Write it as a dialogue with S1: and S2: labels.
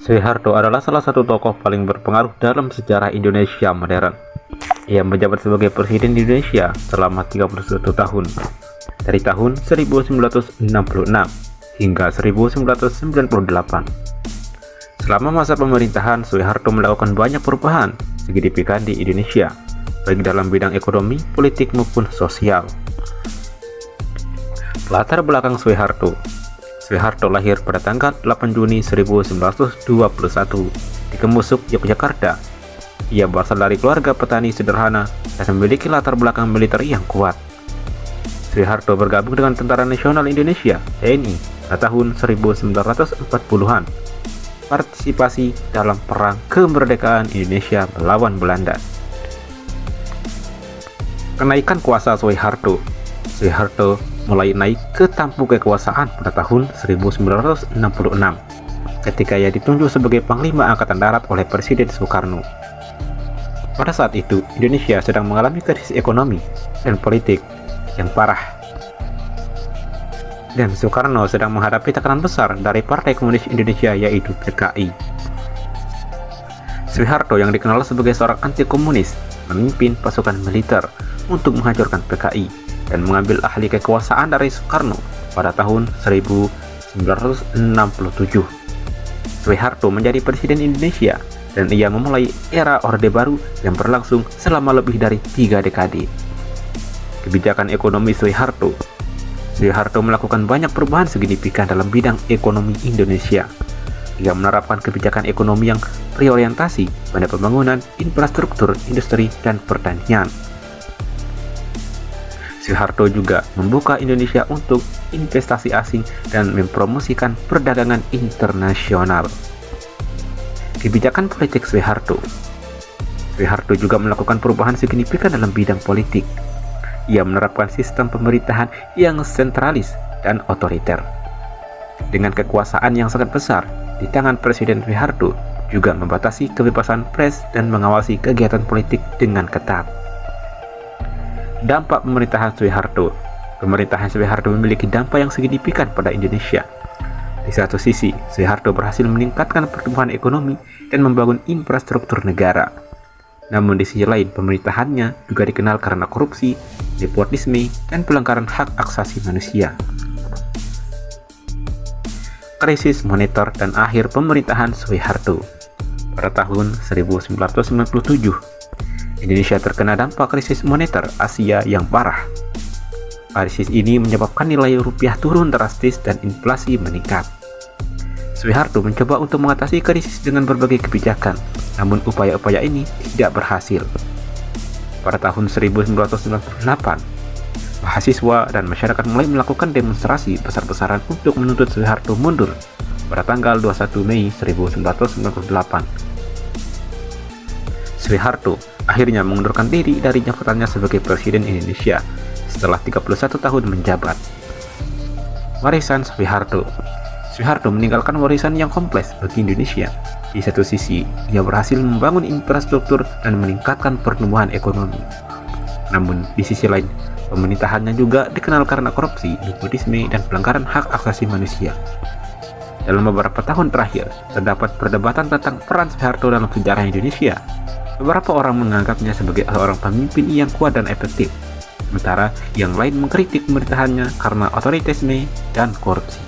S1: Soeharto adalah salah satu tokoh paling berpengaruh dalam sejarah Indonesia modern. Ia menjabat sebagai Presiden Indonesia selama 31 tahun, dari tahun 1966 hingga 1998. Selama masa pemerintahan, Soeharto melakukan banyak perubahan signifikan di Indonesia, baik dalam bidang ekonomi, politik, maupun sosial. Latar belakang Soeharto. Soeharto lahir pada tanggal 8 Juni 1921 di Kemusuk, Yogyakarta. Ia berasal dari keluarga petani sederhana dan memiliki latar belakang militer yang kuat. Soeharto bergabung dengan Tentara Nasional Indonesia (TNI) pada tahun 1940-an. Partisipasi dalam Perang Kemerdekaan Indonesia melawan Belanda. Kenaikan kuasa Soeharto. Soeharto mulai naik ke tampuk kekuasaan pada tahun 1966 ketika ia ditunjuk sebagai Panglima Angkatan Darat oleh Presiden Soekarno. Pada saat itu, Indonesia sedang mengalami krisis ekonomi dan politik yang parah, dan Soekarno sedang menghadapi tekanan besar dari Partai Komunis Indonesia, yaitu PKI. Soeharto yang dikenal sebagai seorang anti-komunis memimpin pasukan militer untuk menghancurkan PKI dan mengambil alih kekuasaan dari Soekarno pada tahun 1967. Soeharto menjadi Presiden Indonesia dan ia memulai era Orde Baru yang berlangsung selama lebih dari 3 dekade. Kebijakan ekonomi Soeharto. Soeharto melakukan banyak perubahan signifikan dalam bidang ekonomi Indonesia. Ia menerapkan kebijakan ekonomi yang berorientasi pada pembangunan infrastruktur, industri, dan pertanian. Soeharto juga membuka Indonesia untuk investasi asing dan mempromosikan perdagangan internasional. Kebijakan politik Soeharto. Soeharto juga melakukan perubahan signifikan dalam bidang politik. Ia menerapkan sistem pemerintahan yang sentralis dan otoriter. Dengan kekuasaan yang sangat besar di tangan Presiden Soeharto, juga membatasi kebebasan pers dan mengawasi kegiatan politik dengan ketat. Dampak pemerintahan Soeharto. Pemerintahan Soeharto memiliki dampak yang signifikan pada Indonesia. Di satu sisi, Soeharto berhasil meningkatkan pertumbuhan ekonomi dan membangun infrastruktur negara. Namun di sisi lain, pemerintahannya juga dikenal karena korupsi, nepotisme, dan pelanggaran hak asasi manusia. Krisis moneter dan akhir pemerintahan Soeharto. Pada tahun 1997, Indonesia terkena dampak krisis moneter Asia yang parah. Krisis ini menyebabkan nilai rupiah turun drastis dan inflasi meningkat. Soeharto mencoba untuk mengatasi krisis dengan berbagai kebijakan, namun upaya-upaya ini tidak berhasil. Pada tahun 1998, mahasiswa dan masyarakat mulai melakukan demonstrasi besar-besaran untuk menuntut Soeharto mundur pada tanggal 21 Mei 1998. Soeharto akhirnya mengundurkan diri dari jabatannya sebagai Presiden Indonesia setelah 31 tahun menjabat. Warisan Soeharto. Soeharto meninggalkan warisan yang kompleks bagi Indonesia. Di satu sisi, ia berhasil membangun infrastruktur dan meningkatkan pertumbuhan ekonomi. Namun, di sisi lain, pemerintahannya juga dikenal karena korupsi, nepotisme, dan pelanggaran hak asasi manusia. Dalam beberapa tahun terakhir, terdapat perdebatan tentang peran Soeharto dalam sejarah Indonesia. Beberapa orang menganggapnya sebagai seorang pemimpin yang kuat dan efektif, sementara yang lain mengkritik pemerintahannya karena otoritarisme dan korupsi.